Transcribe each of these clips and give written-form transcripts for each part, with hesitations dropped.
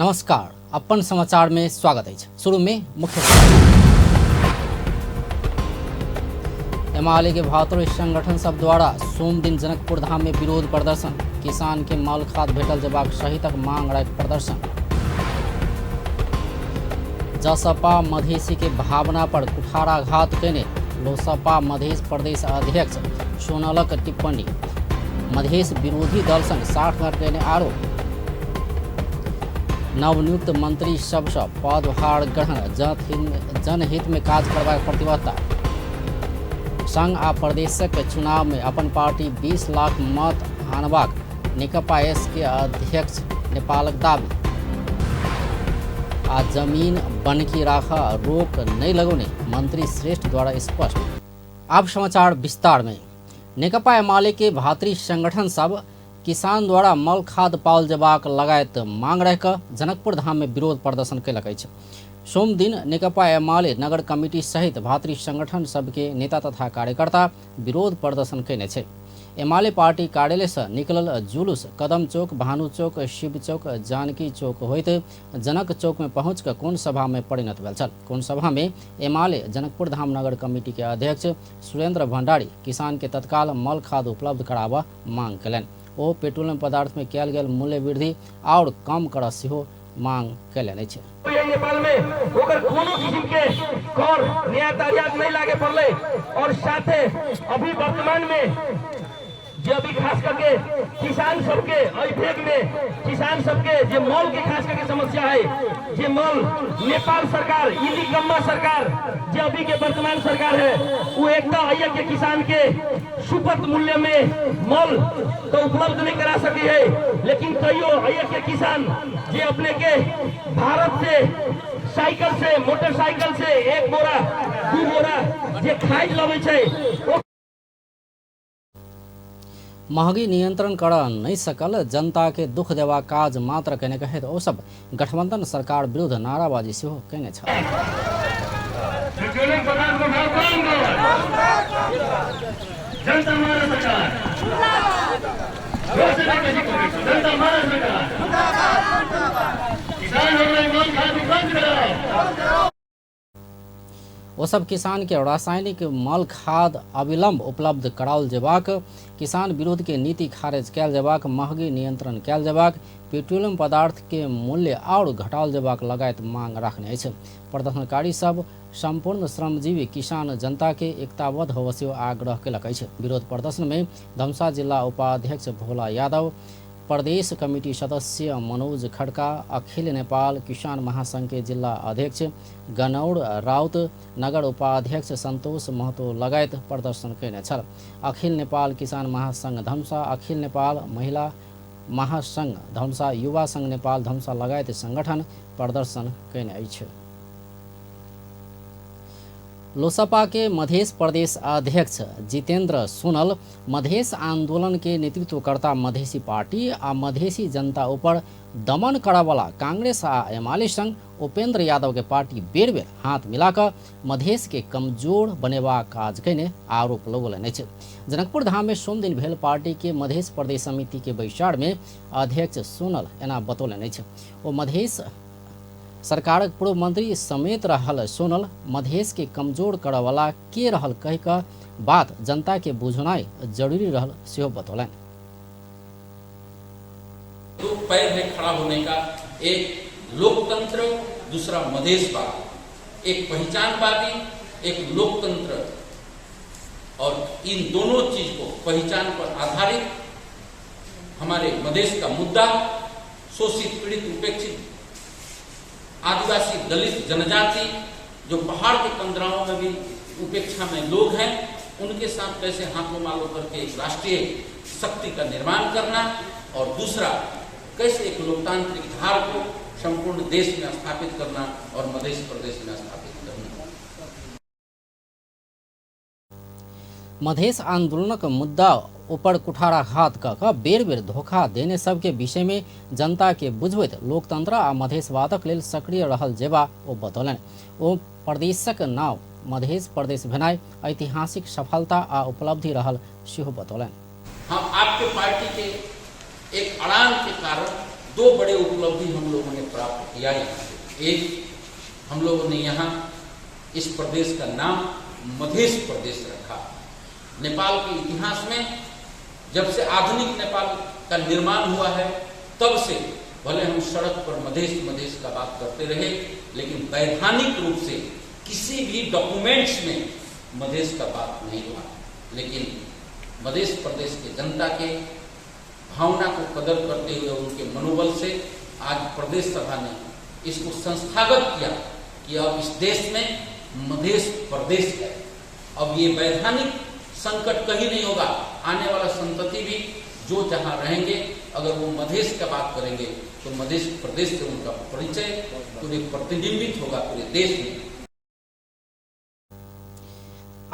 नमस्कार, अपन समाचार में स्वागत है। शुरू में मुख्य एमाले के 72 संगठन सब द्वारा सोम दिन जनकपुर धाम में विरोध प्रदर्शन, किसान के माल खाद भेटल जबाक सहितक मांग राखि प्रदर्शन। जसपा मधेसी के भावना पर कुठाराघात केने लोसपा मध्य प्रदेश अध्यक्ष सोनलक टिप्पणी, मधेश विरोधी दल संग साठगांठ केने आरोप। नवनियुक्त मंत्री सबसँ पदभार ग्रहण, जनहित में काज करबाक प्रतिबद्धता। संघ आ प्रदेशक चुनाव में अपन पार्टी 20 लाख मत आनबाक नेकपा एस के अध्यक्ष नेपालक दाबी। आ जमीन बनकी राखा रोक नहीं लगौने मंत्री श्रेष्ठ द्वारा स्पष्ट। अब समाचार विस्तार में। नेकपा एमाले के भातृ संगठन सब किसान द्वारा मल खाद पाओल जबाक लगायत मांग रख जनकपुर धाम में विरोध प्रदर्शन कयलक अछि। सोम दिन नेकपा एमाले नगर कमिटी सहित भातृ संगठन सबके नेता तथा कार्यकर्ता विरोध प्रदर्शन कयने छै। एमाले पार्टी कार्यालय से निकलल जुलूस कदम चौक, भानु चौक, शिव चौक, जानकी चौक होइत जनक चौक में पहुँच कर कोन सभा में परिणत भेल छल। कोन सभा में एमाले जनकपुर धाम नगर कमिटी के अध्यक्ष सुरेंद्र भंडारी किसान के तत्काल मल खाद उपलब्ध कराबा मांग कयलनि। ओ पेट्रोलियम पदार्थ में कयल गेल मूल्य वृद्धि और कम करऽ सेहो मांग कयलनि अछि। नेपाल में ओकर कोनो किस्म के कर नया ताजात नहीं लागे पड़ले और साथे अभी वर्तमान में जो अभी खास करके किसान सबके भेग में किसान सबके जो मॉल के खास करके समस्या है, जो मॉल नेपाल सरकार इली गम्मा सरकार जो अभी के वर्तमान सरकार है वो एक तो अय्या के किसान के सुपथ मूल्य में मॉल तो उपलब्ध नहीं करा सकी है, लेकिन कईयों अय्या के किसान जो अपने के भारत से साइकिल से मोटरसाइकिल से 1 बोरा 2 बोरा जो खाई लबे छै महंगी नियंत्रण कर नहीं सकल जनता के दुख देवा काज मात्र कहने कहे ओ सब गठबंधन सरकार विरुद्ध नाराबाजी सेहो कहने छ। वो सब किसान के रासायनिक मल खाद अविलंब उपलब्ध कराओल जेबाक, किसान विरोध के नीति खारिज कयल जेबाक, महंगी नियंत्रण कयल जेबाक, पेट्रोलियम पदार्थ के मूल्य और घटाओल जेबाक लगायत मांग रखने अछि। प्रदर्शनकारी सब संपूर्ण श्रमजीवी किसान जनता के एकताबद्ध होबय सेहो आग्रह कयलक अछि। विरोध प्रदर्शन में धमसा जिला उपाध्यक्ष भोला यादव, प्रदेश कमिटी सदस्य मनोज खड़का, अखिल नेपाल किसान महासंघ के जिला अध्यक्ष गनौड़ राउत, नगर उपाध्यक्ष संतोष महतो लगायत प्रदर्शन कयने छल। अखिल नेपाल किसान महासंघ धमसा, अखिल नेपाल महिला महासंघ धमसा, युवा संघ नेपाल धमसा लगायत संगठन प्रदर्शन कयने अछि। लोसपा के मध्य प्रदेश अध्यक्ष जितेंद्र सोनल मधेश आंदोलन के नेतृत्वकर्ता मधेसी पार्टी आ मधेसी जनता ऊपर दमन करवाला कांग्रेस आ एमाले संग उपेंद्र यादव के पार्टी बेर बेर हाथ मिलाकर मधेश के कमजोर बनेवा काज कयने आरोप लगौलनि अछि। जनकपुर धाम में सोम दिन भेल पार्टी के मध्य प्रदेश समिति के बैसार में अध्यक्ष सोनल एना बतौलनि अछि। ओ मधेश सरकारक पूर्व मंत्री समेत रहल सोनल मधेश के कमजोर करवाला के रहल कह का बात जनता के बुझनाई जरूरी रहल सेहो बतौलनि। दो पैर में खड़ा होने का, एक लोकतंत्र दूसरा मधेशवाद, एक पहचानवादी एक लोकतंत्र, और इन दोनों चीज को पहचान पर आधारित हमारे मधेश का मुद्दा शोषित पीड़ित उपेक्षित आदिवासी दलित जनजाति जो पहाड़ के कंदराओं में भी उपेक्षा में लोग हैं उनके साथ कैसे हाथों मालो करके राष्ट्रीय शक्ति का निर्माण करना, और दूसरा कैसे एक लोकतांत्रिक धार को संपूर्ण देश में स्थापित करना और मध्य प्रदेश में स्थापित करना। मधेश आंदोलनक मुद्दा ऊपर कुठाराघात कऽ बेर बेर धोखा देने सब के विषय में जनता के बुझबैत लोकतंत्र आ मधेशवादक लेल सक्रिय रहल जेबा ओ बतौलनि। ओ प्रदेशक नाव मध्य प्रदेश भेनाइ ऐतिहासिक सफलता आ उपलब्धि रहल सेहो बतौलनि। हम आपके पार्टी के एक अड़ान के कारण दो बड़े उपलब्धि हम लोगों ने प्राप्त किया यहाँ से। एक, हम लोगों ने यहाँ इस प्रदेश का नाम मध्य प्रदेश रखा। नेपाल के इतिहास में जब से आधुनिक नेपाल का निर्माण हुआ है तब से भले हम सड़क पर मधेश का बात करते रहे, लेकिन वैधानिक रूप से किसी भी डॉक्यूमेंट्स में मधेश का बात नहीं हुआ। लेकिन मध्य प्रदेश के जनता के भावना को कदर करते हुए उनके मनोबल से आज प्रदेश सभा ने इसको संस्थागत किया कि अब इस देश में मध्य प्रदेश है। अब ये वैधानिक संकट कहीं नहीं होगा। आने वाला संतति भी जो जहां रहेंगे, अगर वो मधेश का बात करेंगे तो मध्य प्रदेश से उनका परिचय पूरे प्रतिबिंबित होगा पूरे देश में।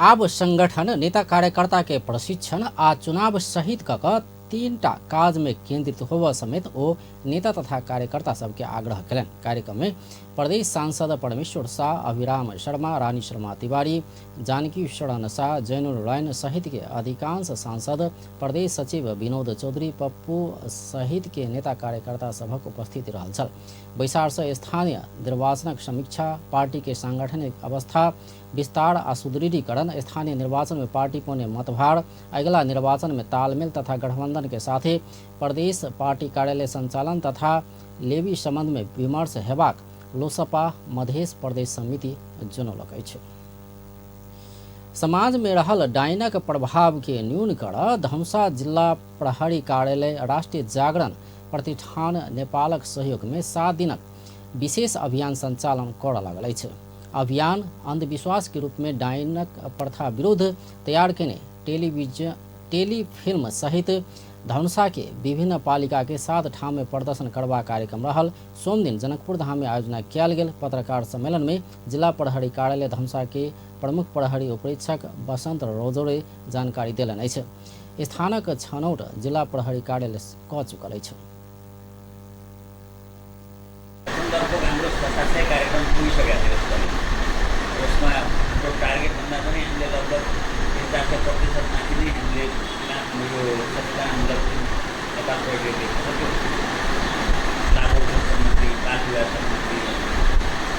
अब संगठन नेता कार्यकर्ता के प्रशिक्षण आ चुनाव सहित कऽ तीनटा काज में केंद्रित होबऽ समेत ओ नेता तथा कार्यकर्ता सबके आग्रह कयलनि। कार्यक्रम में प्रदेश सांसद परमेश्वर शाह, अभिराम शर्मा, रानी शर्मा तिवारी, जानकी शरण शाह, जैनुल रैन सहित के अधिकांश सांसद, प्रदेश सचिव विनोद चौधरी, पप्पू सहित के नेता कार्यकर्ता सभक उपस्थिति रहल छल। बैसार से स्थानीय निर्वाचनक समीक्षा, पार्टी के सांगठनिक अवस्था विस्तार आ सुदृढ़ीकरण, स्थानीय निर्वाचन में पार्टी पौने मतभार, अगला निर्वाचन में तालमेल तथा गठबंधन के साथ प्रदेश पार्टी कार्यालय संचालन तथा लेवी संबंध में विमर्श हेबाक लोसपा मध्य प्रदेश समिति जनौलक अछि। समाज में रहल डाइनक प्रभाव के न्यून कर धनुषा जिला प्रहरी कार्यालय राष्ट्रीय जागरण प्रतिष्ठान नेपालक सहयोग में 7 दिनक विशेष अभियान संचालन करऽ लागल अछि। अभियान अंधविश्वास के रूप में डाइनक प्रथा विरुद्ध तैयार केने टेलीफिल्म सहित धनुषा के विभिन्न पालिका के 7 ठाम में प्रदर्शन करबा कार्यक्रम रहल। सोम दिन जनकपुर धाम में आयोजना किया गेल पत्रकार सम्मेलन में जिला प्रहरी कार्यालय धनुषा के प्रमुख प्रहरी उपरीक्षक बसंत रोजोरे जानकारी देलनि अछि। स्थानक छनौट जिला प्रहरी कार्यालय कऽ चुकल अछि।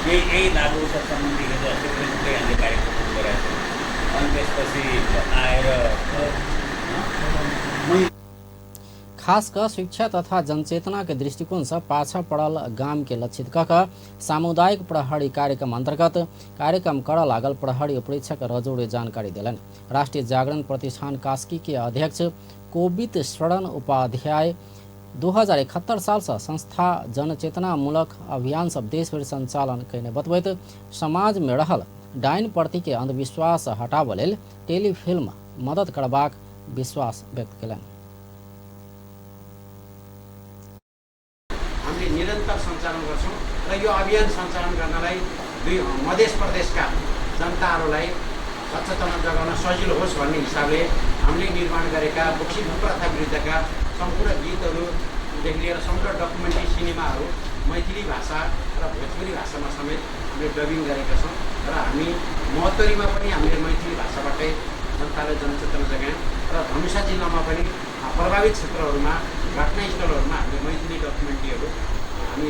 यही लागू सम्बन्धी हामीले कार्यक्रम गरेका छौँ। अनि त्यसपछि आएर खासकर शिक्षा तथा जनचेतना के दृष्टिकोण से पाछा पड़ल गाम के लक्षित कऽ सामुदायिक प्रहरी कार्यक्रम अंतर्गत कार्यक्रम करऽ लागल प्रहरी उपरीक्षक रजोड़े जानकारी दिलन। राष्ट्रीय जागरण प्रतिष्ठान कास्की के अध्यक्ष कोविद शरण उपाध्याय 2071 साल से संस्था जनचेतना मूलक अभियान सब देश भर संचालन कयने बतबैत समाज में रहल डाइन प्रति के अंधविश्वास हटाबऽ लेल टेलीफिल्म मदद करबाक विश्वास व्यक्त कयलनि। हामीले निरन्तर सञ्चालन गर्छौँ र यो अभियान सञ्चालन गर्नलाई मध्य प्रदेशका जनताहरूलाई सचेतना जगाउन सजिलो होस् भन्ने हिसाबले हामीले निर्माण गरेका बोक्सी प्रथा विरुद्धका सम्पूर्ण गीतहरूदेखि लिएर सम्पूर्ण डकुमेन्ट्री सिनेमाहरू मैथिली भाषा र भोजपुरी भाषामा समेत हामीले डबिङ गरेका छौँ र हामी महोत्तरीमा पनि हामीले मैथिली भाषाबाटै जनतालाई जनचेतना जगायौँ र धनुषा जिल्लामा पनि प्रभावित क्षेत्रहरूमा घटनास्थलहरूमा हामीले मैथिली डकुमेन्ट्रीहरू हामी।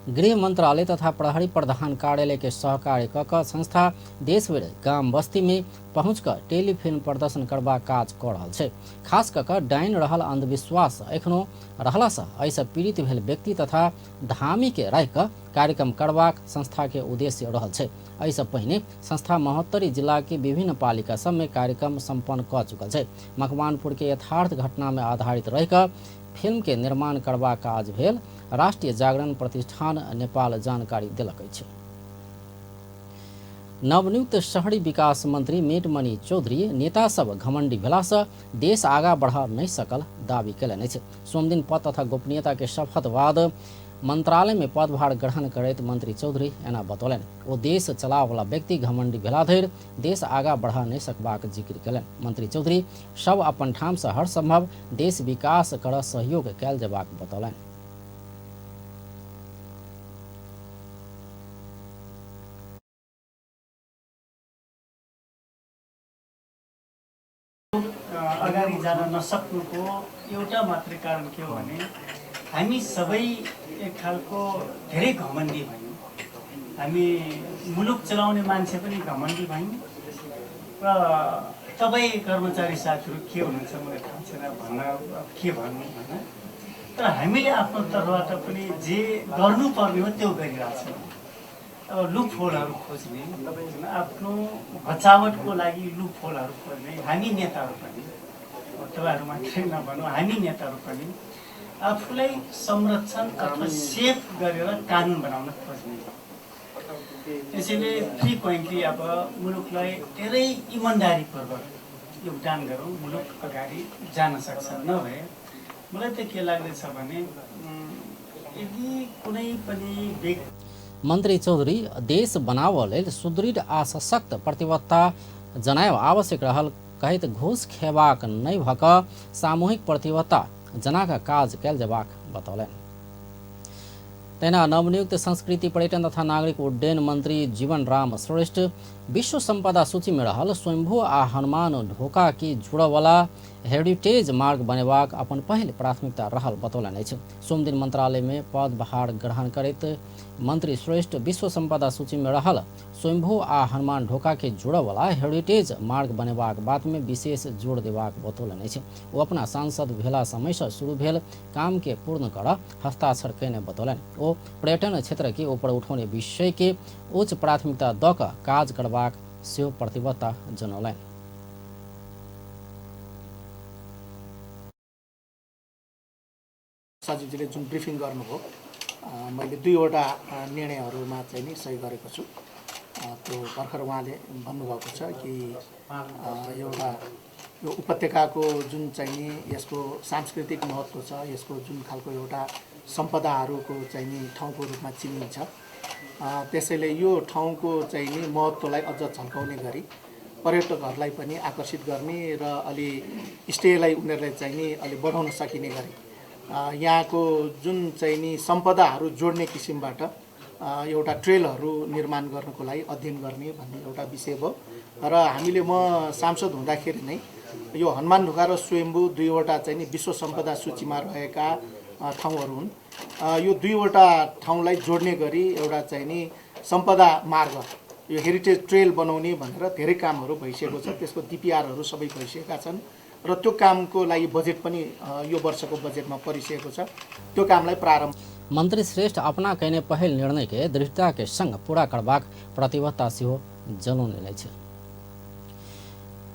गृह मंत्रालय तथा प्रहरी प्रधान कार्यालय के सहकार्य कऽ संस्था देशभर गाम बस्ती में पहुँचकर टेलीफिल्म प्रदर्शन करबा काज कऽ रहल छै। खास कऽ डाइन रहल अंधविश्वास एखनो रहला से ऐसा पीड़ित भेल व्यक्ति तथा धामी के राखि कऽ कार्यक्रम करबाक संस्था के उद्देश्य रहल छै। ऐसा पहिने संस्था महोत्तरी जिला के विभिन्न पालिका सब में कार्यक्रम संपन्न कऽ चुकल छै। मकवानपुर के यथार्थ घटना में आधारित रहि कऽ फिल्म के निर्माण करबा काज भेल राष्ट्रीय जागरण प्रतिष्ठान नेपाल जानकारी देलक अछि। नवनियुक्त शहरी विकास मंत्री मेटमणि चौधरी नेता सब घमंडी भेला से देश आगा बढ़ा नहीं सकल दावी कयलनि अछि। सोम दिन पद तथा गोपनीयता के शपथ बाद मंत्रालय में पदभार ग्रहण करैत मंत्री चौधरी एना बतौलनि। ओ देश चलाव वाला व्यक्ति घमंडी भेला धरि देश आगा बढ़ा नहीं सकबाक जिक्र कयलनि। मंत्री चौधरी सब अपन ठाम से हर संभव देश विकास कर सहयोग कयल जेबाक बतौलनि। अगाडि जान नसक्नुको एउटा मात्रै कारण के हो भने हामी सबै एक खालको धेरै घमण्डी भयौँ। हामी मुलुक चलाउने मान्छे पनि घमण्डी भयौँ र तपाईँ कर्मचारी साथीहरू के हुनुहुन्छ मलाई थाहा छैन भन्न के भन्नु होइन, तर हामीले आफ्नो तर्फबाट पनि जे गर्नुपर्ने हो त्यो गरिरहेछौँ। अब लुप होलहरू खोज्ने, आफ्नो बचावटको लागि लुप होलहरू खोज्ने हामी नेताहरू पनि, तपाईँहरू मात्रै नभनौँ, हामी नेताहरू पनि आफूलाई संरक्षण अथवा सेफ गरेर कानुन बनाउन खोज्ने। त्यसैले फ्रिक्वेन्टली अब मुलुकलाई धेरै इमान्दारीपूर्वक योगदान गरौँ, मुलुक अगाडि जान सक्छ। नभए मलाई त के लाग्दैछ भने यदि कुनै पनि व्यक्ति मन्त्री चौधरी देश बनावऽ लेल सुदृढ़ आ सशक्त प्रतिबद्धता जनाएब आवश्यक रहल कहैत घूस खेबाक नहि भऽ कऽ सामूहिक प्रतिबद्धता जनाकऽ काज कयल जेबाक बतौलनि। तहिना नवनियुक्त संस्कृति पर्यटन तथा नागरिक उड्डयन मंत्री जीवन राम श्रेष्ठ विश्व संपदा सूची में रहल स्वयंभू आ हनुमान ढोका की जुड़वाला हेरिटेज मार्ग बनेबाक अपन पहल प्राथमिकता रहल बतौलनि अछि। सोम दिन मंत्रालय में पदभार ग्रहण करैत मंत्री श्रेष्ठ विश्व संपदा सूची में रहल स्वयंभू आ हनुमान ढोका के जुड़वाला हेरिटेज मार्ग बनेबाक बात में विशेष जोर देबाक बतौलनि अछि। ओ अपना सांसद भेला समय से शुरू भेल काम के पूर्ण कर हस्ताक्षर कयने बतौलनि। ओ पर्यटन क्षेत्र के ऊपर उठौने विषय के उच्च प्राथमिकता द क काज करबाक सेहो प्रतिबद्धता जनौलनि। सचिवजीले जुन ब्रिफिङ गर्नुभयो मैले दुईवटा निर्णयहरूमा चाहिँ नि सही गरेको छु। त्यो भर्खर उहाँले भन्नुभएको छ कि एउटा यो उपत्यकाको जुन चाहिँ नि यसको सांस्कृतिक महत्त्व छ, यसको जुन खालको एउटा सम्पदाहरूको चाहिँ नि ठाउँको रूपमा चिनिन्छ, त्यसैले यो ठाउँको चाहिँ नि महत्त्वलाई अझ झल्काउने गरी पर्यटकहरूलाई पनि आकर्षित गर्ने र अलि स्टेलाई उनीहरूले चाहिँ नि अलि बढाउन सकिने गरी यहाँको जुन चाहिँ नि सम्पदाहरू जोड्ने किसिमबाट एउटा ट्रेलहरू निर्माण गर्नको लागि अध्ययन गर्ने भन्ने एउटा विषय भयो। र हामीले म सांसद हुँदाखेरि नै यो हनुमान ढोका र स्वयम्भू दुईवटा चाहिँ नि विश्व सम्पदा सूचीमा रहेका ठाउँहरू हुन्। यो दुईवटा ठाउँलाई जोड्ने गरी एउटा चाहिँ नि सम्पदा मार्ग यो हेरिटेज ट्रेल बनाउने भनेर धेरै कामहरू भइसकेको छ। त्यसको डिपिआरहरू सबै भइसकेका छन् र त्यो कामको लागि बजेट पनि यो वर्षको बजेटमा परिसकेको छ। त्यो कामलाई प्रारम्भ मंत्री श्रेष्ठ अपना कयने पहल निर्णय के दृढ़ता के संग पूरा करबाक प्रतिबद्धता सेहो जनौने अछि।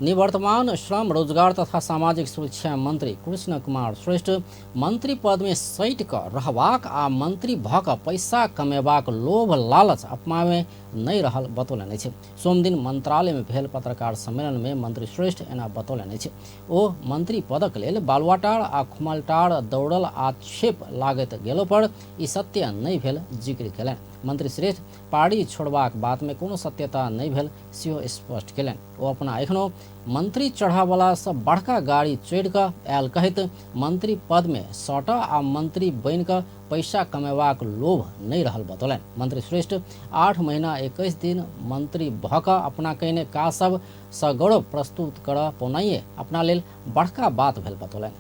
निवर्तमान श्रम रोजगार तथा सामाजिक सुरक्षा मंत्री कृष्ण कुमार श्रेष्ठ मंत्री पद में सैट क रहबाक आ मंत्री भऽ कऽ पैसा कमेबाक लोभ लालच अपनावे नहीं रहल बतौलनि अछि। सोम दिन मंत्रालय में भेल पत्रकार सम्मेलन में मंत्री श्रेष्ठ एना बतौलनि अछि। ओ मंत्री पदक लेल बालुआटार आ खुमलटार दौड़ल आक्षेप लागैत गेलो पर ई सत्य नहीं भेल जिक्र केलनि। मंत्री श्रेष्ठ पार्टी छोड़बाक बात में कोनो सत्यता नहीं भेल सेहो स्पष्ट केलनि। ओ अपना एखनो मंत्री चढ़ावला से बड़का गाड़ी चढ़ कऽ आयल कहैत मंत्री पद में सट आ मंत्री बनि कऽ पैसा कमेबाक लोभ नहीं रहल बतौलनि। मंत्री श्रेष्ठ 8 महीना 21 दिन मंत्री भऽ कऽ अपना कयने काज सब सगौरव प्रस्तुत कर पौनाइए अपना लेल बड़का बात भेल बतौलनि।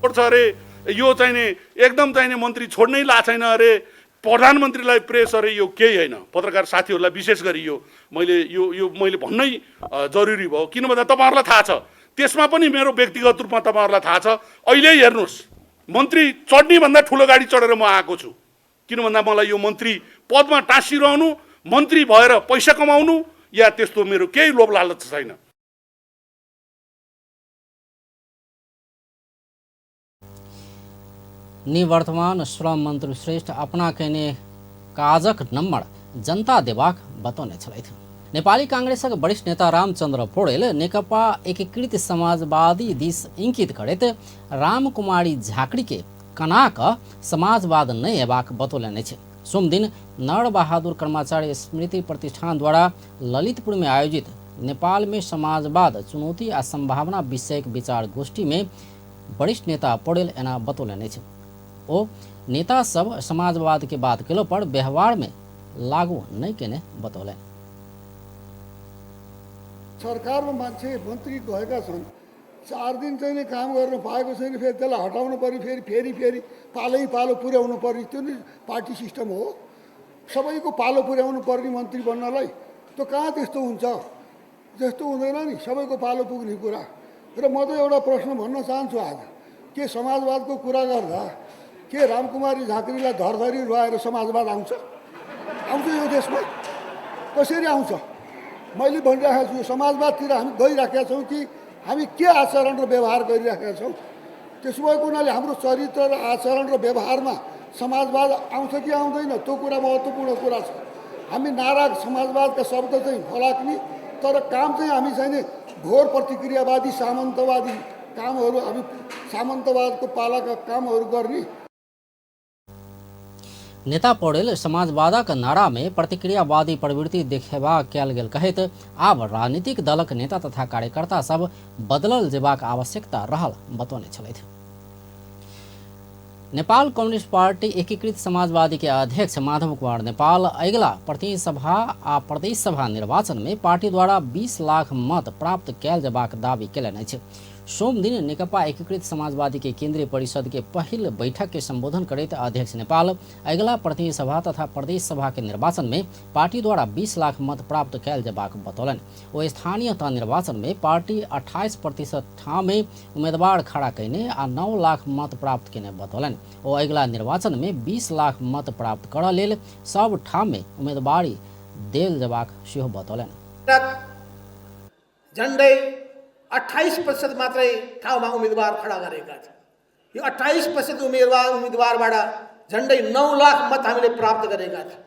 अरे यो चाहिने एकदम चाहिने मन्त्री छोड्नै ला छैन अरे प्रधानमन्त्रीलाई प्रेस अरे यो केही होइन। पत्रकार साथीहरूलाई विशेष गरी यो मैले भन्नै जरुरी भयो। किन भन्दा तपाईँहरूलाई थाहा छ, त्यसमा पनि मेरो व्यक्तिगत रूपमा तपाईँहरूलाई थाहा छ। अहिले हेर्नुहोस्, मन्त्री चढ्ने भन्दा ठुलो गाडी चढेर म आएको छु। किन भन्दा मलाई यो मन्त्री पदमा टाँसिरहनु, मन्त्री भएर पैसा कमाउनु या त्यस्तो मेरो केही लोभ लालच छैन। निवर्तमान श्रम मंत्री श्रेष्ठ अपना कयने काजक नम्बर जनता देबाक बतौने छलथि। नेपाली कांग्रेसक वरिष्ठ नेता रामचन्द्र पौडेल नेकपा एकीकृत समाजवादी दिस इंकित करैत रामकुमारी झाकड़ी के कनाक समाजवाद नहीं हेबाक बतौलनि अछि। सोम दिन नर बहादुर कर्मचारी स्मृति प्रतिष्ठान द्वारा ललितपुर में आयोजित नेपाल में समाजवाद चुनौती आ संभावना विषयक विचार गोष्ठी में वरिष्ठ नेता पौडेल एना बतौलनि अछि। ओ नेता सब समाजवाद के बात केलो पर व्यवहार में लागू नहीं केने बतौलनि। सरकारमा मान्छे मन्त्री गएका छन्, 4 दिन चाहिँ नि काम गर्न पाएको छैन, फेरि त्यसलाई हटाउनु पर्यो, फेरि पालो पुर्याउनु पर्यो। त्यो नि पार्टी सिस्टम हो। सबैको पालो पुर्याउनु पर्ने मन्त्री बन्नलाई त्यो कहाँ त्यस्तो हुन्छ? त्यस्तो हुँदैन नि, सबैको पालो पुग्ने कुरा। र म त एउटा प्रश्न भन्न चाहन्छु आज, के समाजवादको कुरा गर्दा के रामकुमारी झाँक्रीलाई धरधरी रुवाएर समाजवाद आउँछ? आउँछ यो देशमा? कसरी आउँछ? मैले भनिरहेको छु, समाजवादतिर हामी गइराखेका छौँ कि हामी के आचरण र व्यवहार गरिराखेका छौँ? त्यसो भएको हुनाले हाम्रो चरित्र र आचरण र व्यवहारमा समाजवाद आउँछ कि आउँदैन, त्यो कुरा महत्त्वपूर्ण कुरा छ। हामी नारा समाजवादका शब्द चाहिँ फलाक्ने, तर काम चाहिँ हामी चाहिँ नि घोर प्रतिक्रियावादी सामन्तवादी कामहरू, हामी सामन्तवादको पालाका कामहरू गर्ने। नेता पौडेल समाजवादक नारा में प्रतिक्रियावादी प्रवृत्ति देखेबा कयल गेल कहैत आब राजनीतिक दलक नेता तथा कार्यकर्ता सब बदलल जेबाक आवश्यकता रहल बतौने छलैथ। नेपाल कम्युनिस्ट पार्टी एकीकृत समाजवादी के अध्यक्ष माधव कुमार नेपाल अगिला प्रतिनिधि सभा आ प्रदेश सभा निर्वाचन में पार्टी द्वारा 20 लाख मत प्राप्त कयल जेबाक दावी केलनि अछि। सोम दिन नेकपा एकीकृत समाजवादी के केंद्रीय परिषद के पहिल बैठक के संबोधन करते अध्यक्ष नेपाल अगिला प्रतिनिधि सभा तथा प्रदेश सभा के निर्वाचन में पार्टी द्वारा 20 लाख मत प्राप्त कयल जेबाक बतौलन। वो स्थानीय तह निर्वाचन में पार्टी 28% ठाव में उम्मीदवार खड़ा कैने आ 9 लाख मत प्राप्त केने बतौलन। वो अगिला निर्वाचन में 20 लाख मत प्राप्त कर लेल सब ठाव में उम्मीदवारी देल जेबाक सेहो बतौलन। झन्डै 28% मात्रै ठाउँमा उम्मेदवार खडा गरेका छन्। यो 28% उम्मेदवारबाट झन्डै 9 लाख मत हामीले प्राप्त गरेका छौँ।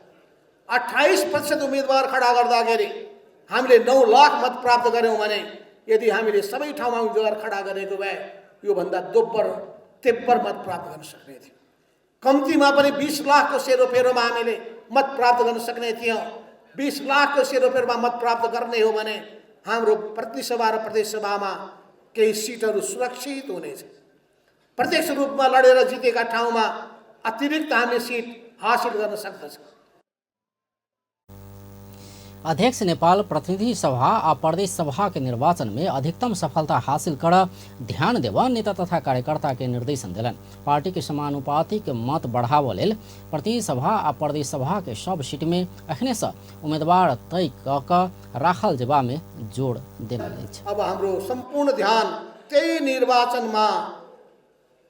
28% उम्मेदवार खडा गर्दाखेरि हामीले 9 लाख मत प्राप्त गर्यौँ भने यदि हामीले सबै ठाउँमा उम्मेदवार खडा गरेको भए योभन्दा दोब्बर तेब्बर मत प्राप्त गर्न सक्ने थियौँ। कम्तीमा पनि 20 लाखको सेरोफेरोमा हामीले मत प्राप्त गर्न सक्ने थियौँ। 20 लाखको सेरोफेरोमा मत प्राप्त गर्ने हो भने हाम्रो प्रतिनिधि सभा र प्रदेश सभामा केही सिटहरू सुरक्षित हुनेछ। प्रत्यक्ष रूपमा लडेर जितेका ठाउँमा अतिरिक्त हामीले सिट हासिल गर्न सक्दछौँ। अध्यक्ष नेपाल प्रतिनिधि सभा आ प्रदेश सभा के निर्वाचन में अधिकतम सफलता हासिल कर ध्यान देवा नेता तथा कार्यकर्ता के निर्देशन दिलन। पार्टी के समानुपातिक मत बढ़ाव लेल प्रतिनिधि सभा आ प्रदेश सभा के सब सीट में अखने से उम्मीदवार तय क राखल जेबा में जोड़ देल अछि। अब हाम्रो संपूर्ण ध्यान त्यही निर्वाचनमा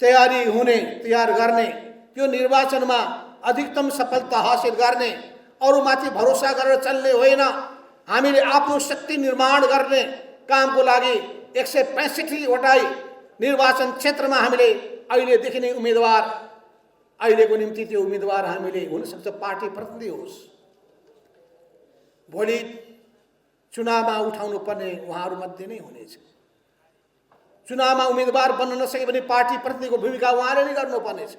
तयार गर्ने, त्यो निर्वाचनमा अधिकतम सफलता हासिल गर्ने, अरूमाथि भरोसा गरेर चल्ने होइन। हामीले आफ्नो शक्ति निर्माण गर्ने कामको लागि 165 वटा निर्वाचन क्षेत्रमा हामीले अहिलेदेखि नै उम्मेदवार, अहिलेको निम्ति त्यो उम्मेदवार हामीले हुनसक्छ पार्टी प्रतिनिधि होस्, भोलि चुनावमा उठाउनु पर्ने उहाँहरूमध्ये नै हुनेछ। चुनावमा उम्मेदवार बन्न नसके भने पार्टी प्रतिनिधिको भूमिका उहाँले नै गर्नुपर्नेछ।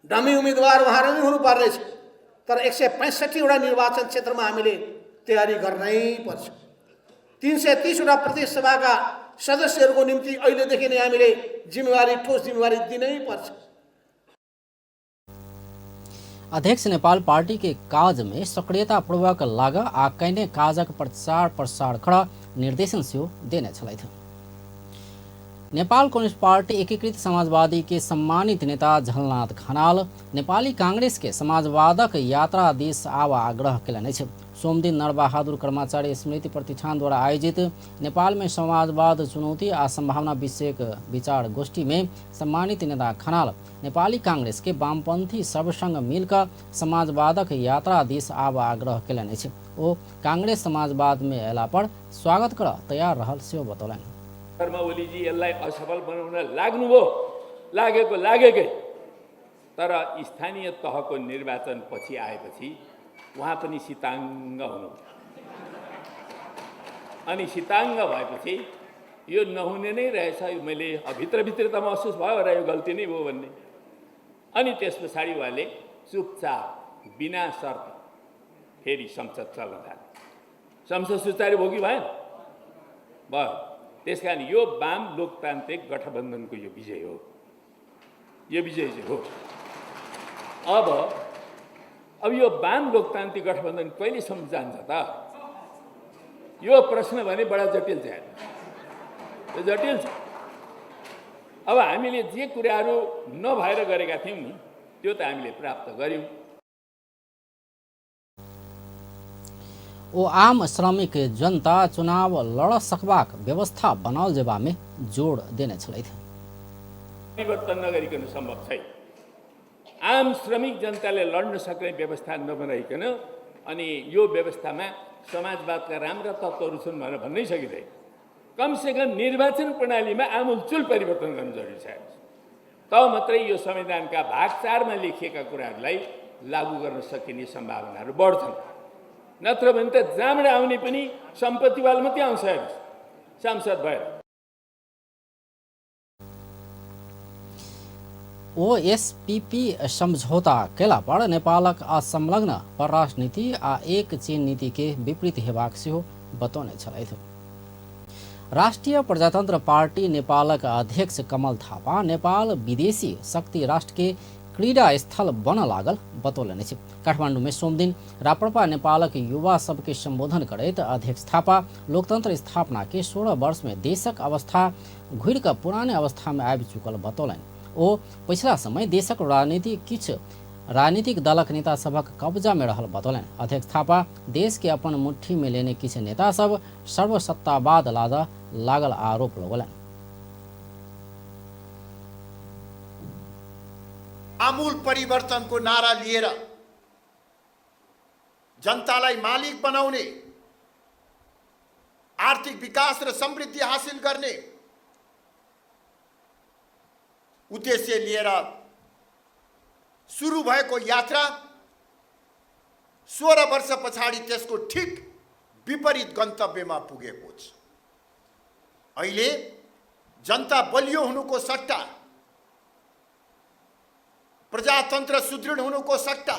डमी उम्मेदवार उहाँले नै हुनुपर्नेछ। तर 165 वटा निर्वाचन क्षेत्रमा हामीले तयारी गर्नै पर्छ। 330 वटा प्रदेश सभाका सदस्यहरूको निम्ति अहिलेदेखि नै हामीले ठोस जिम्मेवारी दिनै पर्छ। अध्यक्ष नेपाल पार्टी के काज में सक्रियता पूर्वक लागा आ कैने काजक प्रचार प्रसार खड़ा निर्देशन से देने छलैथ। नेपाल कम्युनिस्ट पार्टी एकीकृत समाजवादी के सम्मानित नेता झलनाथ खनाल नेपाली कांग्रेस के समाजवादक यात्रा देश आवा आग्रह केलनि अछि। सोम दिन नरबहादुर कर्मचारी स्मृति प्रतिष्ठान द्वारा आयोजित नेपाल में समाजवाद चुनौती आ संभावना विषयक विचार गोष्ठी में सम्मानित नेता खनाल नेपाली कांग्रेस के वामपंथी सब संग मिलकर समाजवादक यात्रा देश आवा आग्रह केलनि अछि। ओ कांग्रेस समाजवाद में अयला पर स्वागत कर तैयार रहल सेहो बतौलनि। शर्मा ओलीजी यसलाई असफल बनाउन लाग्नुभयो, लागेकै तर स्थानीय तहको निर्वाचन पछि आएपछि उहाँ पनि शीताङ्ग हुनुभयो। अनि शीताङ्ग भएपछि यो नहुने नै रहेछ, मैले भित्रभित्र त महसुस भयो र यो गल्ती नै भयो भन्ने। अनि त्यस पछाडि उहाँले चुपचाप बिना शर्त फेरि संसद चल्न थाले। संसद सुचारू भयो कि भएन? भयो। त्यसकारण यो वाम लोकतान्त्रिक गठबन्धनको यो विजय हो, यो विजय चाहिँ हो। अब यो वाम लोकतान्त्रिक गठबन्धन कहिलेसम्म जान्छ त? यो प्रश्न भने बडा जटिल छ, यो जटिल छ। अब हामीले जे कुराहरू नभएर गरेका थियौँ नि त्यो त हामीले प्राप्त गर्यौँ। ओ आम श्रमिक जनता चुनाव लड़ सकबाक व्यवस्था बनाओल जेबा में जोड़ देने छलथि। परिवर्तन नगरिकन सम्भव छैन। आम श्रमिक जनताले लड्न सक्ने व्यवस्था नबनाइकन अनि यो व्यवस्थामा समाजवादका राम्रा तत्त्वहरू छन् भनेर भन्नै सकिँदैन। कमसेकम निर्वाचन प्रणालीमा आमूलचूल परिवर्तन गर्नु जरुरी छ। तब मात्रै यो संविधानका भाग 4 मा लेखिएका कुराहरूलाई लागू गर्न सकिने सम्भावनाहरू बढ्छन्। नत्र भने त जहाँबाट आउने पनि सम्पत्तिवाल मात्रै आउँछ सांसद भएर। ओएसपीपी समझौता केला पर नेपालक असंलग्न परराष्ट्र नीति आ एक चीन नीति के विपरीत हेबाक सेहो बतौने छलथि। राष्ट्रिय प्रजातन्त्र पार्टी नेपालक अध्यक्ष कमल थापा नेपाल विदेशी शक्ति राष्ट्र के क्रीड़ा स्थल बन लागल बतौलने छे। काठमाडौँ में सोम दिन राप्रपा नेपालक युवा सबके संबोधन करैत अध्यक्ष थापा लोकतंत्र स्थापना के 16 वर्ष में देशक अवस्था घुर कर पुराने अवस्था में आबि चुकल बतौलनि। ओ पिछला समय देशक राजनीति किछ राजनीतिक दलक नेता सबक कब्जा में रहल बतौलनि। अध्यक्ष थापा देश के अपन मुट्ठी में लेने किछ नेता सब सर्वसत्तावाद लादा लागल आरोप लगौलनि। आमूल परिवर्तनको नारा लिएर जनतालाई मालिक बनाउने, आर्थिक विकास र समृद्धि हासिल गर्ने उद्देश्य लिएर सुरु भएको यात्रा 16 वर्ष पछाडि त्यसको ठीक विपरीत गन्तव्यमा पुगेको छ। अहिले जनता बलियो हुनुको सट्टा, प्रजातन्त्र सुदृढ हुनुको सट्टा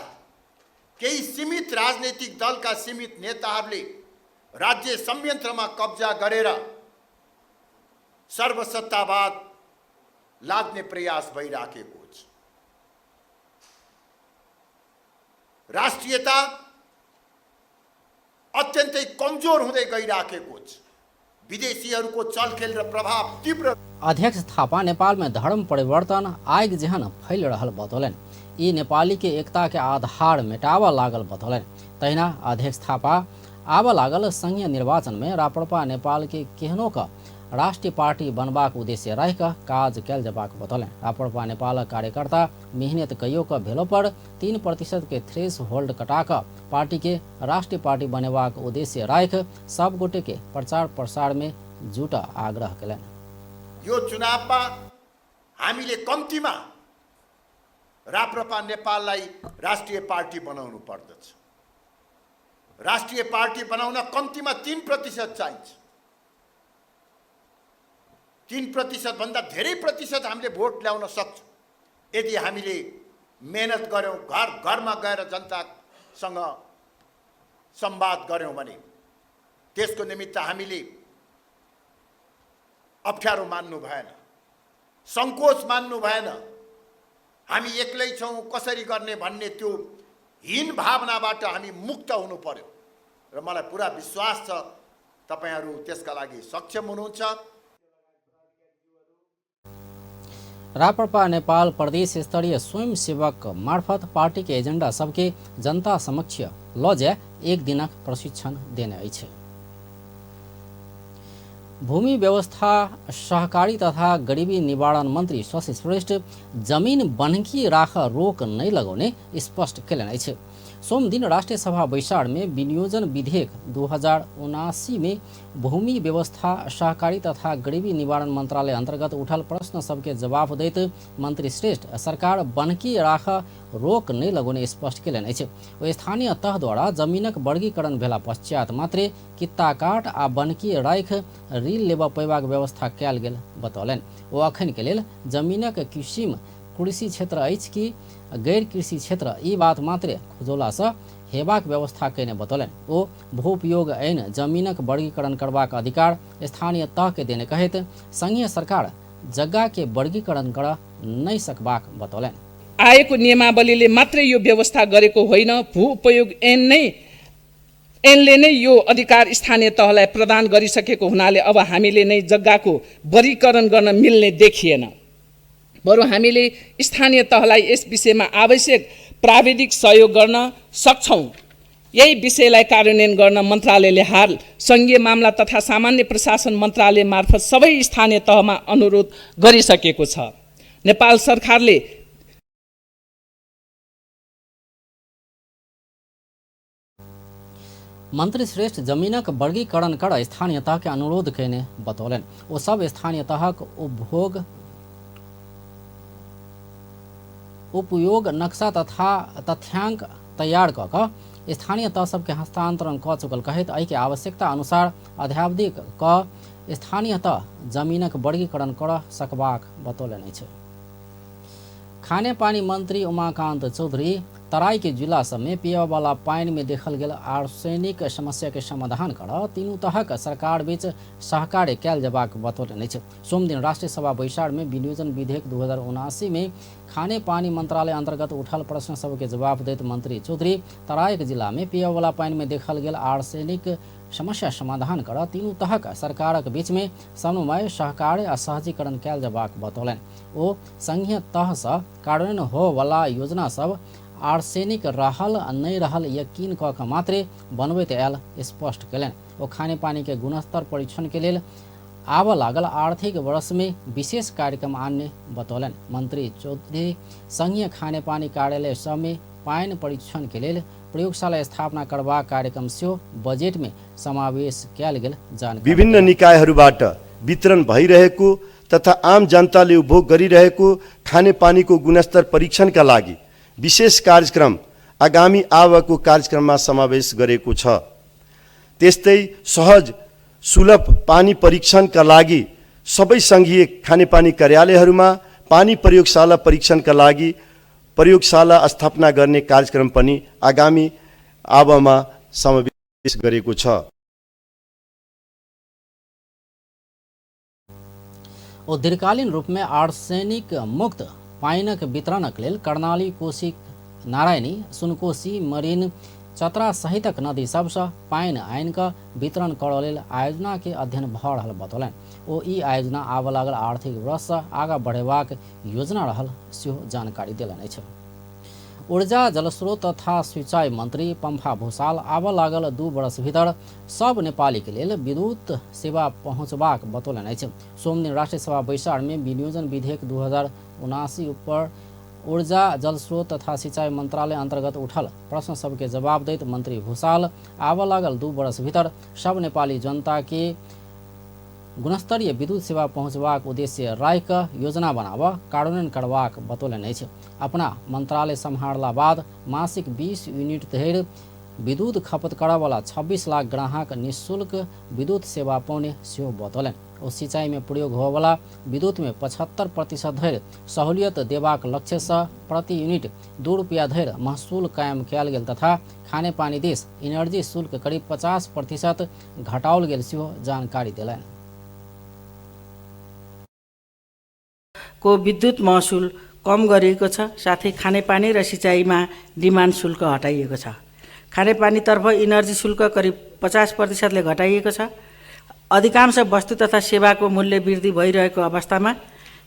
केही सीमित राजनीतिक दलका सीमित नेताहरूले राज्य संयन्त्रमा कब्जा गरेर सर्वसत्तावाद लाद्ने प्रयास भइराखेको छ। राष्ट्रियता अत्यन्तै कमजोर हुँदै गइराखेको छ। विदेशीहरूको चलखेल र प्रभाव तीव्र। अध्यक्ष थापा नेपाल में धर्म परिवर्तन आग जहन फैल रहल बतौलनि। ई नेपाली के एकता के आधार मिटावा लागल बतौलनि। तहिना अध्यक्ष थापा आब लागल संघीय निर्वाचन में राप्रपा नेपाल के केहनो का राष्ट्रीय पार्टी बनबाक उद्देश्य रह काज कैल जबाक बतौलनि। राप्रपा नेपाल कार्यकर्ता मेहनत कईयो का भेलो पर 3% के थ्रेस होल्ड कटा पार्टी के राष्ट्रीय पार्टी बनेबाक उद्देश्य राख सब गोटे के प्रचार प्रसार में जुट आग्रह कलनि। यो चुनावमा हामीले कम्तीमा राप्रपा नेपाललाई राष्ट्रिय पार्टी बनाउनु पर्दछ। राष्ट्रिय पार्टी बनाउन कम्तीमा 3% चाहिन्छ। 3% भन्दा धेरै प्रतिशत हामीले भोट ल्याउन सक्छौँ यदि हामीले मेहनत गर्यौं, घर घरमा गएर जनतासँग संवाद गर्यौं भने। त्यसको निमित्त हामीले अप्ठ्यारो मान्नु भएन, संकोच मान्नु भएन। हामी एक्लै छौं, कसरी गर्ने भन्ने त्यो हीन भावनाबाट हामी मुक्त हुनु पर्यो र मलाई पूरा विश्वास छ तपाईहरू त्यसका लागि सक्षम हुनुहुन्छ। राप्रपा नेपाल प्रदेश स्तरीय स्वयंसेवक मार्फत पार्टी के एजेंडा सबके जनता समक्ष लजे एक दिनक प्रशिक्षण देने अछि। भूमि व्यवस्था सहकारी तथा गरीबी निवारण मंत्री शशि श्रेष्ठ जमीन बन्हकी राख रोक नहीं लगाउने स्पष्ट केलनि अछि। सोम दिन राष्ट्रिय सभा बैसार में विनियोजन विधेयक 2079 में भूमि व्यवस्था सहकारी तथा गरीबी निवारण मंत्रालय अंतर्गत उठल प्रश्न सबके जवाब दैत मंत्री श्रेष्ठ सरकार बन्हकी राख रोक नहीं लगाउने स्पष्ट केलनि अछि। ओ स्थानीय तह द्वारा जमीनक वर्गीकरण भेला पश्चात मात्रै कित्ता काट आ बन्हकी राख ऋण लेबा पैबाक व्यवस्था कयल गेल बतौलनि। ओ अखन के लेल जमीनक किसिम कृषि क्षेत्र अछि कि गैर कृषि क्षेत्र ई बात मात्रे खुजोला से हेबाक व्यवस्था केने बतौलनि। ओ भू उपयोग ऐन जमीनक वर्गीकरण करबाक अधिकार स्थानीय तह के देने कहैत संघीय सरकार जग्गा के वर्गीकरण कर नहीं सकबाक बतौलनि। आएको नियमावलीले मात्रै यो व्यवस्था गरेको होइन, भू उपयोग ऐनले नै यो अधिकार स्थानीय तहलाई प्रदान गरिसकेको हुनाले अब हामीले नै जग्गाको वर्गीकरण गर्न मिल्ने देखिएन। बरु हामीले स्थानीय तहलाई यस विषयमा आवश्यक प्राविधिक सहयोग गर्न सक्छौँ। यही विषयलाई कार्यान्वयन गर्न मन्त्रालयले हाल सङ्घीय मामला तथा सामान्य प्रशासन मन्त्रालय मार्फत सबै स्थानीय तहमा अनुरोध गरिसकेको छ। नेपाल सरकारले मंत्री श्रेष्ठ जमीनक वर्गीकरण कर स्थानीय तह के अनुरोध केने बतौलन। ओ सब स्थानीय तहक उपयोग नक्शा तथा तथ्यांक तैयार क स्थानीय तह सबके हस्तांतरण क चुकल कहित एहि के आवश्यकता अनुसार अध्यावधिक क स्थानीय तह जमीनक वर्गीकरण कर सकबाक बतौलन अछि। खाने पानी मंत्री उमाकांत चौधरी तराई के जिला सब में पिए वाला पानी में देखल गेल आर्सेनिक समस्या के समाधान कर तीनू तहक सरकार बीच सहकार्य कैल जबाक बतौलन अछि। सोम दिन राष्ट्रीय सभा बैसार में विनियोजन विधेयक 2079 में खाने पानी मंत्रालय अंतर्गत उठल प्रश्न सब के जवाब दैत मंत्री चौधरी तराई के जिला में पिए वाला पानी में देखल गेल आर्सेनिक समस्या समाधान कर तीनू तहक सरकारक बीच में समन्वय सहकार्य आ सहजीकरण कैल जबाक बतौलन। ओ संघीय तह से कार्यान्वयन हो वाला योजना सब आर्सेनिक रहल नहीं रहल यकीन क मात्रे बनबैत आयल स्पष्ट कयलनि। ओ खाने पानी के गुणस्तर परीक्षण के लेल आब लागल आर्थिक वर्ष में विशेष कार्यक्रम आने बतौलन। मंत्री चौधरी संघीय खाने पानी कार्यालय सब में पानी परीक्षण के लेल प्रयोगशाला स्थापना करबाक कार्यक्रम सेहो बजेट में समावेश कयल गेल जानकारी। विभिन्न निकायहरूबाट वितरण भइरहेको तथा आम जनताले उपभोग गरिरहेको खानेपानीको गुणस्तर परीक्षणका लागि विशेष कार्यक्रम आगामी आवको कार्यक्रममा समावेश गरेको छ। त्यस्तै सहज सुलभ पानी परीक्षणका लागि सबै संघीय खानेपानी कार्यालयहरूमा पानी प्रयोगशाला परीक्षणका लागि प्रयोगशाला स्थापना गर्ने कार्यक्रम पनि आगामी आवमा समावेश गरेको छ। ओ दीर्घकालीन रूप में आर्सेनिक मुक्त पाइनक वितरणक लेल कर्णाली, कोशी, नारायणी, सुनकोशी, मरीन, चतरा सहितक नदी सबसँ पाइन आइन का वितरण करऽ लेल आयोजना के अध्ययन भऽ रहल बतौलन। ओ ई आयोजना आब लागल आर्थिक वर्ष आगाँ बढ़ेबाक योजना रहल सेहो जानकारी देलनि अछि। ऊर्जा, जलस्रोत तथा सिंचाई मंत्री पंफा भूषाल आब लागल 2 वर्ष भीतर सब नेपाली के लेल विद्युत सेवा पहुँचबाक बतौलन अछि। सोम दिन राष्ट्रीय सभा बैसार में विनियोजन विधेयक 2079 ऊपर ऊर्जा, जलस्रोत तथा सिंचाई मंत्रालय अंतर्गत उठल प्रश्न सबके जवाब दैत मंत्री भूषाल आब लागल 2 वर्ष भीतर सब नेपाली जनता के गुणस्तरीय विद्युत सेवा पहुँचबाक उद्देश्य राख योजना बनाब कार्यान्वयन करबाक बतौलन अछि। अपना मंत्रालय सम्हारला बाद मासिक 20 यूनिट धरि विद्युत खपत करऽ वाला 26 लाख ग्राहक निःशुल्क विद्युत सेवा पाउने सेहो बतौलन। ओ सिंचाई में प्रयोग हो वाला विद्युत में 75% धरि सहूलियत देबाक लक्ष्य से प्रति यूनिट 2 रुपया धरि महसूल कायम कयल गेल तथा खाने पानी देश एनर्जी शुल्क करीब 50% घटाओल गेल सेहो जानकारी देलनि। को विद्युत महसुल कम गरिएको छ, साथै खानेपानी र सिँचाइमा डिमान्ड शुल्क हटाइएको छ। खानेपानीतर्फ इनर्जी शुल्क करिब 50%ले घटाइएको छ। अधिकांश वस्तु तथा सेवाको मूल्य वृद्धि भइरहेको अवस्थामा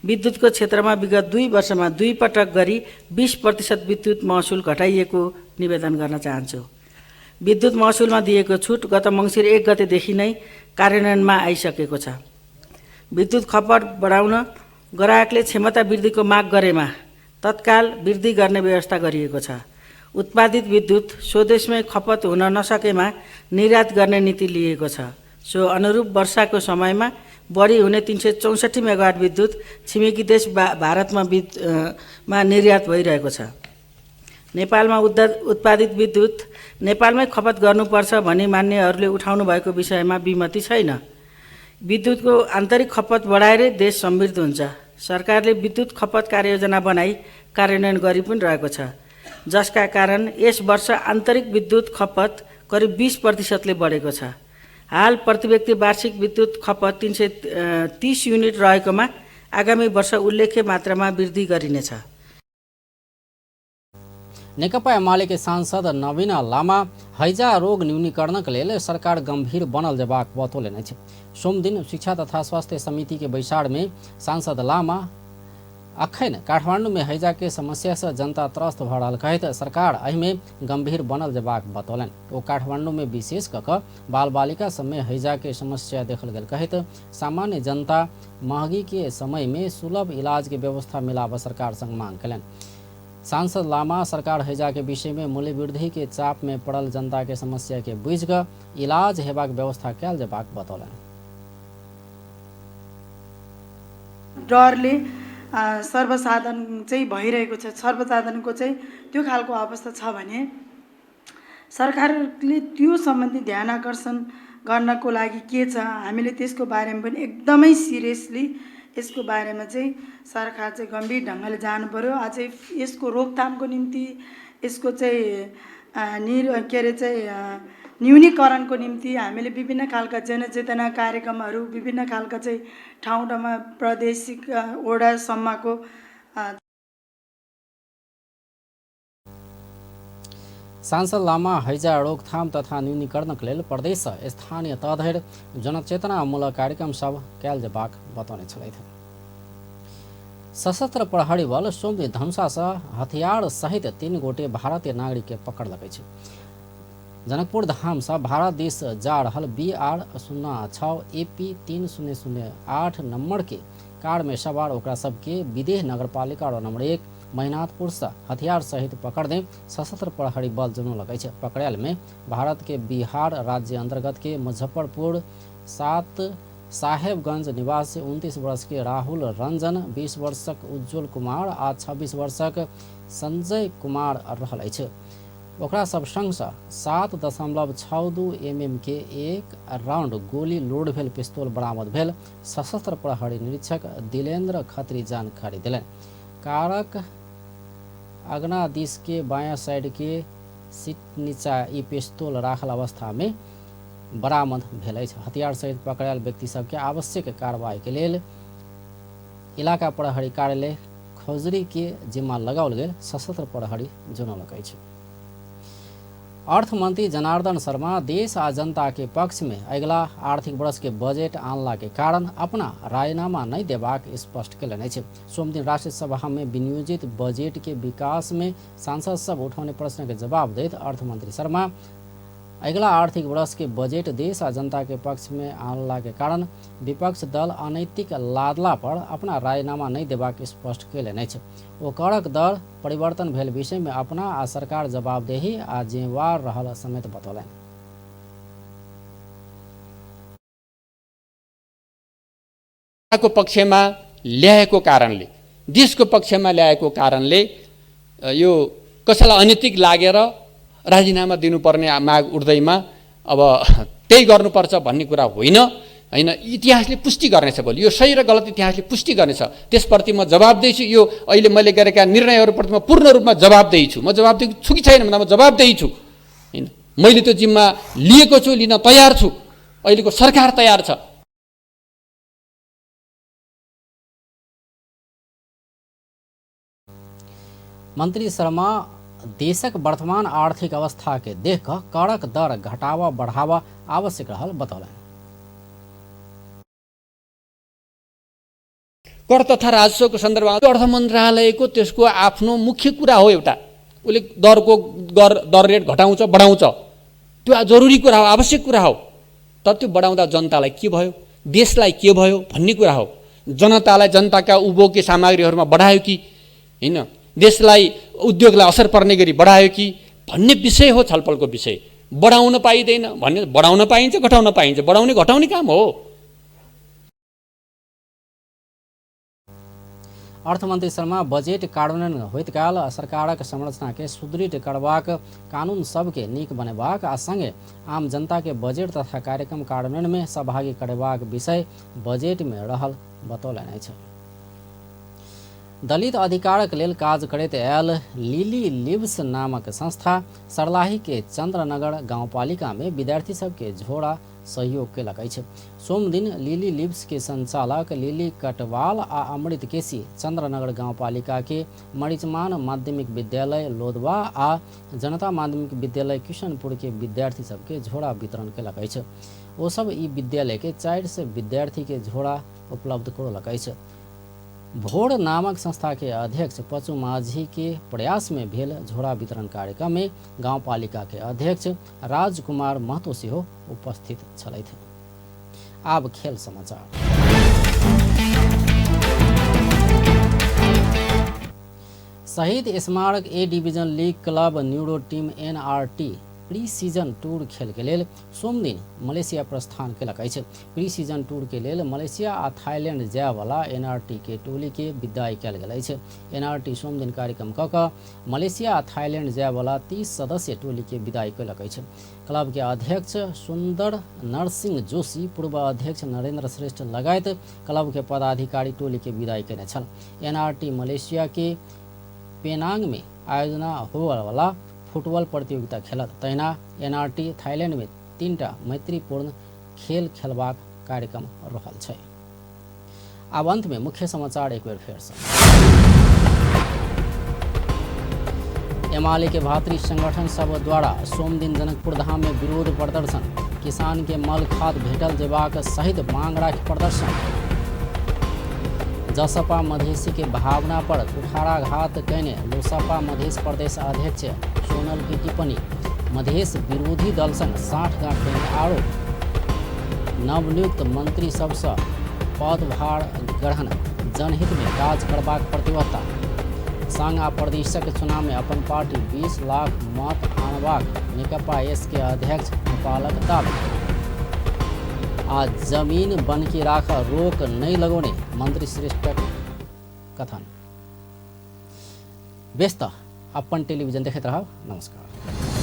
विद्युतको क्षेत्रमा विगत 2 वर्षमा 2 पटक गरी 20% विद्युत महसुल घटाइएको निवेदन गर्न चाहन्छु। विद्युत महसुलमा दिएको छुट गत मङ्सिर 1 गतेदेखि नै कार्यान्वयनमा आइसकेको छ। विद्युत खपत बढाउन ग्राहकले क्षमता वृद्धिको माग गरेमा तत्काल वृद्धि गर्ने व्यवस्था गरिएको छ। उत्पादित विद्युत स्वदेशमै खपत हुन नसकेमा निर्यात गर्ने नीति लिएको छ। सो अनुरूप वर्षाको समयमा बढी हुने 364 मेगावाट विद्युत छिमेकी देश भारतमा निर्यात भइरहेको छ। नेपालमा उत्पादित विद्युत नेपालमै खपत गर्नुपर्छ भनी मान्नेहरूले उठाउनु भएको विषयमा विमति छैन। विद्युतको आन्तरिक खपत बढाएरै देश समृद्ध हुन्छ। सरकारले विद्युत खपत कार्ययोजना बनाई कार्यान्वयन गरि पनि रहेको छ, जसका कारण यस वर्ष आन्तरिक विद्युत खपत करिब 20%ले बढेको छ। हाल प्रति व्यक्ति वार्षिक विद्युत खपत 330 युनिट रहेकोमा आगामी वर्ष उल्लेख्य मात्रामा वृद्धि गरिनेछ। नेकपा एमाले के सांसद नवीना लामा हैजा रोग न्यूनीकरणक लेल सरकार गंभीर बनल जबाक बतौलन अछि। सोम दिन शिक्षा तथा स्वास्थ्य समिति के बैसार में सांसद लामा अखन काठमांडू में हैजा के समस्या से जनता त्रस्त भ रहल कहत सरकार एहि में गंभीर बनल जबाक बतौलन। ओ काठमांडू में विशेष कऽ बाल बालिका सब में हैजा के समस्या देखल गेल कहत सामान्य जनता महंगी के समय में सुलभ इलाज के व्यवस्था मिलाब सरकार संग मांग कलन। सांसद लामा सरकार हैजा के विषय में मूल्य वृद्धि के चाप में पड़ल जनता के समस्या के बुझ कऽ इलाज हेबाक व्यवस्था कयल जेबाक बतौलन। डरले सर्वसाधारण चाहिँ भइरहेको छ, सर्वसाधारणको चाहिँ त्यो खालको अवस्था छ भने सरकारले त्यो सम्बन्धी ध्यान आकर्षण गर्नको लागि के छ, हामीले त्यसको बारेमा पनि एकदमै सिरियसली यसको बारेमा चाहिँ सरकार चाहिँ गम्भीर ढङ्गले जानु पर्यो। अझै यसको रोकथामको निम्ति यसको चाहिँ के अरे चाहिँ न्यूनीकरणको निम्ति हामीले विभिन्न खालका जनचेतना कार्यक्रमहरू विभिन्न खालका चाहिँ ठाउँ ठाउँमा प्रादेशिक वडासम्मको सांसद लामा हैजा रोकथाम तथा न्यूनीकरणक लेल प्रदेश स्थानीय तह धरि जनचेतनामूलक कार्यक्रम सब कयल जेबाक बतौने छलथि। सशस्त्र प्रहरी बल सोमदिन धनुषा से हथियार सहित 3 गोटे भारतीय नागरिक के पकड़लकै छै। जनकपुर धाम से भारत देश जा रहल BR06 AP 3008 नंबर के कार में सवार ओकरा सबके विदेह नगरपालिका नंबर 1 महिनाथपुर से हथियार सहित पकड़ दे सशस्त्र प्रहरी बल जनौलकै छै। पकड़ायल में भारत के बिहार राज्य अंतर्गत के मुजफ्फरपुर 7 साहेबगंज निवासी 29 वर्ष के राहुल रंजन, 20 वर्षक उज्जवल कुमार आ 26 वर्षक संजय कुमार रहल अछि। ओकरा सब संग 7.62 mm के 1 राउंड गोली लोड भेल पिस्तौल बरामद भेल। सशस्त्र प्रहरी निरीक्षक दिलेन्द्र खत्री जानकारी दिलन। कारक अगना दिश के बायां साइड के सीट नीचा ई पिस्तौल राखल अवस्था में बरामद भेल अछि। हथियार सहित पकड़ायल व्यक्ति सबके आवश्यक कार्रवाई के लेल इलाका प्रहरी कार्यालय खोजरी के जिम्मा लगाओल गेल सशस्त्र प्रहरी जनौलकै छै। अर्थ मंत्री जनार्दन शर्मा देश आ जनता के पक्ष में अगला आर्थिक वर्ष के बजट आनला के कारण अपना रायनामा नहीं देबाक स्पष्ट कयलनि अछि। सोमदिन राष्ट्रीय सभा में विनियोजित बजट के विकास में सांसद सब उठौने प्रश्न के जवाब दैत अर्थमंत्री शर्मा अगला आर्थिक वर्ष के बजट देश आ जनता के पक्ष में आनला के कारण विपक्ष दल अनैतिक लादला पर अपना रायनामा नहीं देबाक स्पष्ट कयलनि अछि। ओ करक दर परिवर्तन भेल विषय में अपना आ सरकार जवाबदेही आ जिम्मेवार रहल समेत बतौलनि। को पक्षमा ल्याएको कारणले देशको पक्षमा ल्याएको कारणले यो कसैलाई अनैतिक लागेर राजीनामा दिनुपर्ने माग उठ्दैमा अब त्यही गर्नुपर्छ भन्ने कुरा होइन हैन। इतिहासले पुष्टि गर्नेछ, भोलि यो सही र गलत इतिहासले पुष्टि गर्नेछ। त्यसप्रति म जवाबदेही छु। यो अहिले मैले गरेका निर्णयहरूप्रति म पूर्ण रूपमा जवाबदेही छु। म जवाबदेही छु कि छैन भन्दा म जवाबदेही छु हैन। मैले त्यो जिम्मा लिएको छु, लिन तयार छु। अहिलेको सरकार तयार छ। मंत्री शर्मा देशक वर्तमान आर्थिक अवस्था के देख कर करक दर घटावा बढ़ावा आवश्यक रहल बतौलन। कर तथा राजस्वको सन्दर्भमा अर्थ मन्त्रालयको त्यसको आफ्नो मुख्य कुरा हो। एउटा उसले दर रेट घटाउँछ बढाउँछ, त्यो जरुरी कुरा हो, आवश्यक कुरा हो। तर त्यो बढाउँदा जनतालाई के भयो, देशलाई के भयो भन्ने कुरा हो। जनतालाई जनताका उपभोग्य सामग्रीहरूमा बढायो कि हैन, देशलाई उद्योगलाई असर पर्ने गरी बढायो कि भन्ने विषय हो छलफलको विषय। बढाउन पाइँदैन भन्ने, बढाउन पाइन्छ घटाउन पाइन्छ, बढाउने घटाउने काम हो। अर्थमंत्री शर्मा बजेट कार्यान्वयन होइत काल सरकारक संरचना के सुदृढ़ करबाक, कानून सबके नीक बनेबाक आ संगे आम जनता के बजेट तथा कार्यक्रम कार्यान्वयन में सहभागी करेबाक विषय बजेट में रहल बतौलनि अछि। दलित अधिकारक लेल काज करैत आयल लिली लिव्स नामक संस्था सर्लाही के चंद्रनगर गांवपालिका में विद्यार्थी सबके झोड़ा सहयोग केलक अछि। सोम दिन लिली लिव्स के संचालक लिली कटवाल आ अमृत केसी चंद्रनगर गांवपालिका के मरिचमान माध्यमिक विद्यालय लोधवा आ जनता माध्यमिक विद्यालय किशनपुर के विद्यार्थी सबके झोड़ा वितरण केलक अछि। ओ सब ई विद्यालय के 400 विद्यार्थी के झोड़ा उपलब्ध करौलक अछि। भोर नामक संस्था के अध्यक्ष पचु माझी के प्रयास में भेल झोड़ा वितरण कार्यक्रम में गाउँपालिका के अध्यक्ष राजकुमार महतो सेहो उपस्थित छलैथे। अब खेल समाचार। शहीद स्मारक ए डिवीजन लीग क्लब न्यूडो team NRT pre season tour खेल के लेल सोम दिन मलेशिया प्रस्थान केलक अछि। प्री सीजन टूर के लेल मलेशिया आ थाईलैंड जाय वाला एनआरटी के टोली के विदाई कयल गेल अछि। एनआरटी सोम दिन कार्यक्रम कऽ कऽ मलेशिया आ थाईलैंड जाय वाला 30 सदस्य टोली के विदाई कयलक अछि। क्लब के अध्यक्ष सुंदर नरसिंह जोशी, पूर्व अध्यक्ष नरेंद्र श्रेष्ठ लगायत क्लब के पदाधिकारी टोली के विदाई केने छल। एनआरटी मलेशिया के पेनांग में आयोजना होने वाला फुटबॉल प्रतियोगिता खेलत, तहिना एनआरटी थाईलैंड में 3टा मैत्रीपूर्ण खेल खेलबाक कार्यक्रम रहल छै। आब अंत में मुख्य समाचार एक बेर फेर से। एमाले के भातृ संगठन सब द्वारा सोम दिन जनकपुर धाम में विरोध प्रदर्शन, किसान के मल खाद भेटल जेबाक सहित मांग राखि प्रदर्शन। जसपा मधेसी के भावना पर कुठाराघात कहने लोसपा मध्य प्रदेश अध्यक्ष सोनल की टिप्पणी। मधेश विरोधी दल संग साठगांठ कहने आरोप। नवनियुक्त मंत्री सबसँ पदभार ग्रहण, जनहित में काज करबाक प्रतिबद्धता। संघ आ प्रदेशक चुनाव में अपन पार्टी 20 लाख मत आनबाक नेकपा एस के अध्यक्ष गोपालक दावी। आज जमीन बन के राख रोक नहीं लगौने मंत्री श्रेष्ठक कथन। व्यस्त अपन टेलीविजन देखते रहो। नमस्कार।